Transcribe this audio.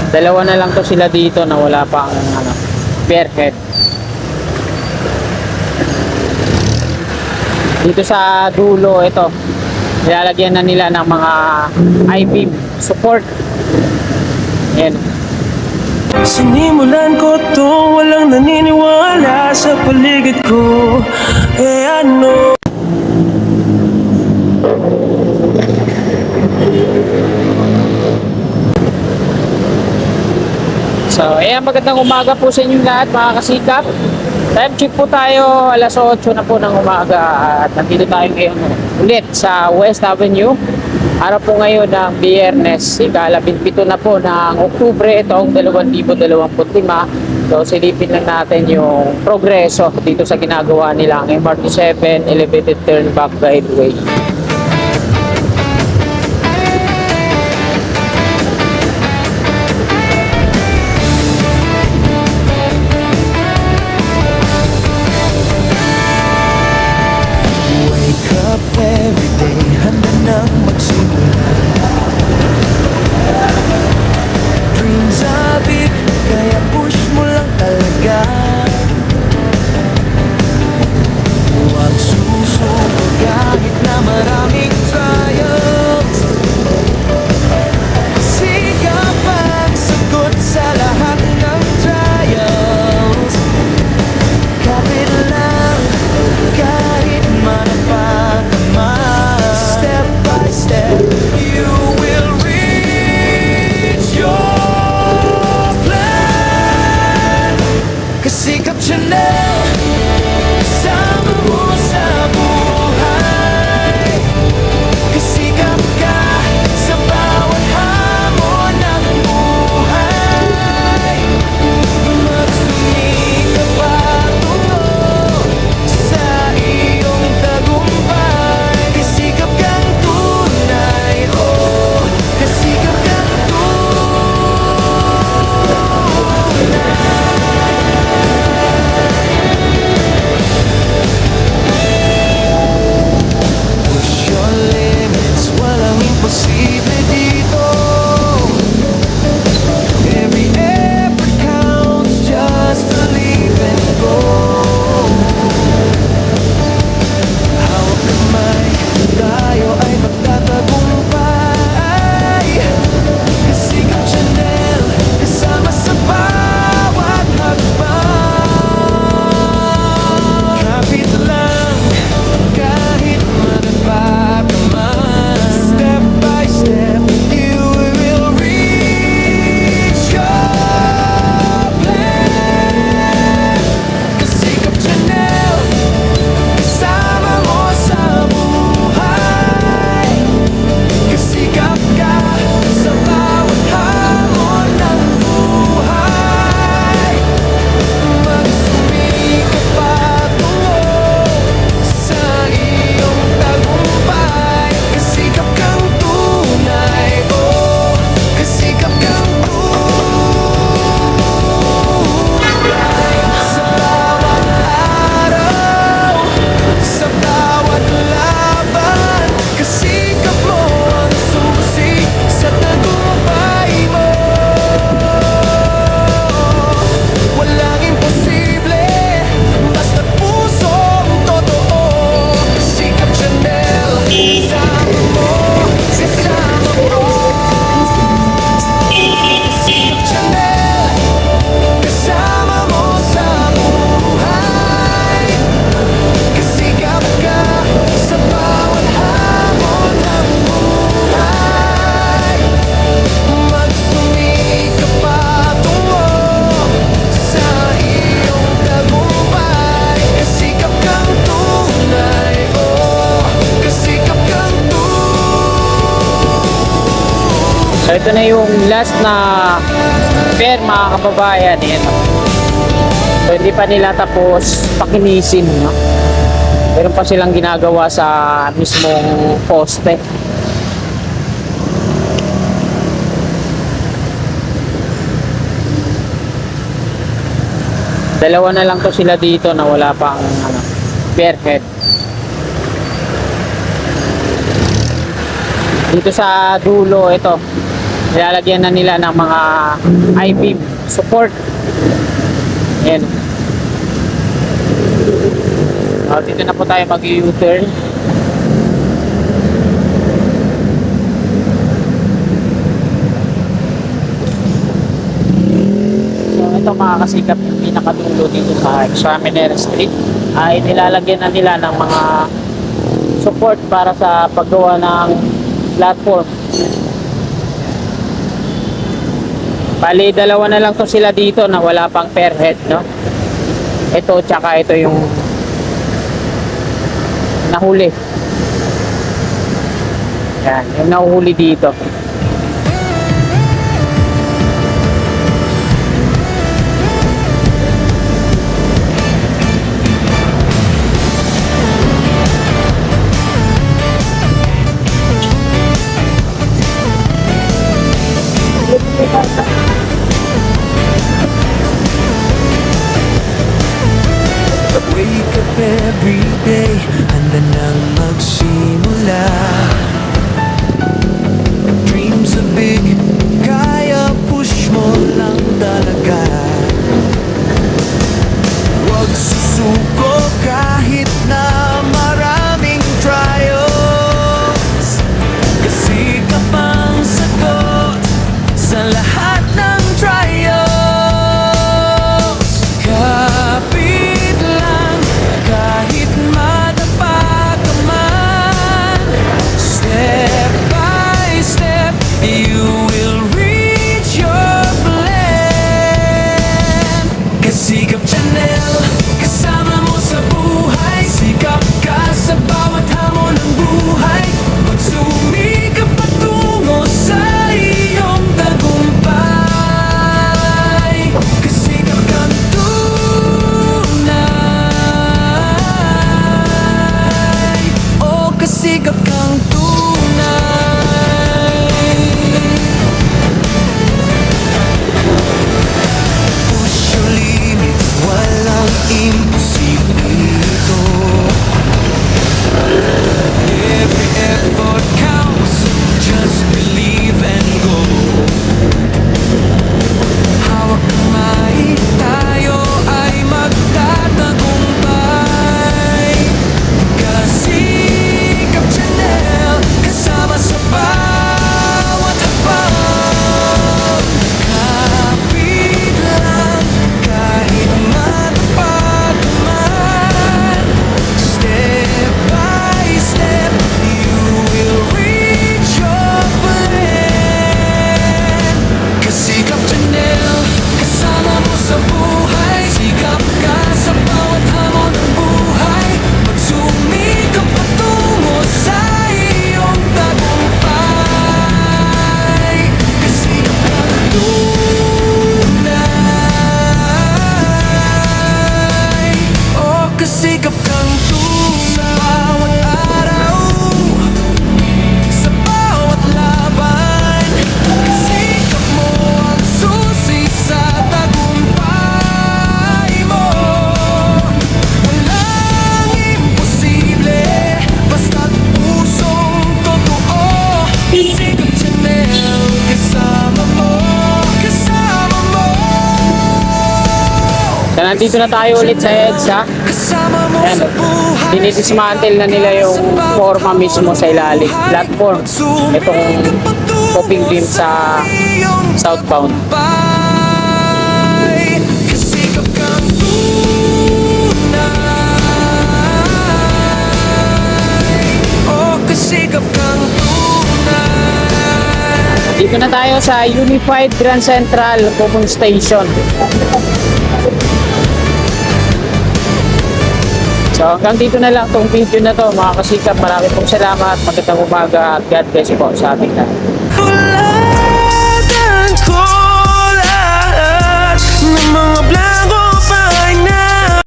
Dalawa na lang to sila dito na wala pang spearhead. Dito sa dulo, ito, nilalagyan na nila ng mga I-beam support. Ayan. Sinimulan ko to, walang naniniwala sa paligid ko. Ano? So, ayan, magandang umaga po sa inyong lahat, mga kasikap. Time check po tayo, alas 8 na po ng umaga at nandito tayo ngayon ulit sa West Avenue. Araw po ngayon ng Biyernes, ika-17 na po ng Oktubre, itong 2025. So, silipin lang natin yung progreso dito sa ginagawa nilang MRT7 Elevated Turnback Driveway. Everyday, handa nang magsimula. Dreams are big, kaya push mo lang talaga. Huwag susuko kahit na maraming trials. Sikap ang sagot sa lahat ng trials. Kapit lang kahit manapak. Step by step, you will reach your plan. Kasikap Chanel, kasama mo sa buhay. Kasikap ka sa bawat hamon ng buhay. Magsumikap patungo sa iyong tagumpay. Kasikap kang tunay, oh, kasikap kang tunay. Push your limits, walang imposible dito. Every effort counts, just believe and go. Hawak kamay, tayo ay magtatagumpay. Kasikap Chanel, kasama sa bawat hakbang. Kapit lang, kahit madapa ka man. Step by step, you will reach your plan. Kasikap Chanel, kasama mo sa buhay. Kasikap ka sa bawat hamon ng buhay. Magsumikap patungo sa iyong tagumpay. Kasikap kang tunay, oh, kasikap kang tunay. Sa bawat araw, sa bawat laban, kasikap mo ang susi sa tagumpay mo. Walang imposible, basta't pusong totoo. Kasikap Chanel, kasama mo, kasama mo. Kasikap Chanel, kasama mo sa buhay. Kasikap ka sa bawat hamon ng buhay. Magsumikap patungo sa iyong tagumpay. Kasikap kang tunay, oh, kasikap kang So, ito na yung last na pair, mga kababayan. Ayan. So, hindi pa nila tapos pakinisin, no? Meron pa silang ginagawa sa mismong poste. Dalawa na lang to sila dito na wala pang spearhead. Dito sa dulo, ito, Nilalagyan na nila ng mga I-beam support. Ayan. Dito na po tayo mag-U-turn. So ito mga kasikap, yung pinakadulo dito sa Examiner Street ay nilalagyan na nila ng mga support para sa paggawa ng platform. Bali, dalawa na lang to sila dito na wala pang per head, no? Ito, tsaka ito yung nahuli. Yan, yung nahuhuli dito. Wake up every day, handa nang magsimula. Dreams are big, kaya push mo lang talaga. Huwag susuko kahit na maraming trials, kasi kapang sagot sa lahat ng trials. Kapit lang kahit madapa ka man. Step by step, you will reach your plan. Kasikap Channel, kasama mo sa buhay. Sikap ka sa bawat hamon ng buhay. Magsumikap patungo sa iyong tagumpay. Kasikap kang tunay. Oh, kasikap kang tunay. Push your limits, walang imposible dito. Every effort counts, just believe and go. Hawak kamay, tayo ay magtatagumpay. Kasikap Channel, kasama sa bawat hakbang. Kapit lang kahit matapag man. Step by step, you will reach your plan. Kasikap Channel, kasama mo sa buhay. Sikap ka sa bawat hamon ng buhay. Magsumikap patungo sa iyong tagumpay. Kasikap kang tunay. Oh, kasikap kang tunay. Sa bawat araw, sa bawat laban, kasikap mo ang susi sa tagumpay mo. Walang imposible, basta't pusong totoo. Kasikap Channel, kasama mo, kasama mo. So, nandito na tayo ulit sa EDSA. Kasama mo Ayan, sa buhay. dinidismantle na nila yung forma mismo sa ilalim. Platform. Itong coping beam sa southbound. Kasikap kang tunay. Oh, kasikap kang tunay. Dito na tayo sa Unified Grand Central Common Station. So hanggang dito na lang tong video na to mga kasikap. Marami pong salamat. Magandang umaga at God bless po sa ating lahat. Tulad ko lahat ng mga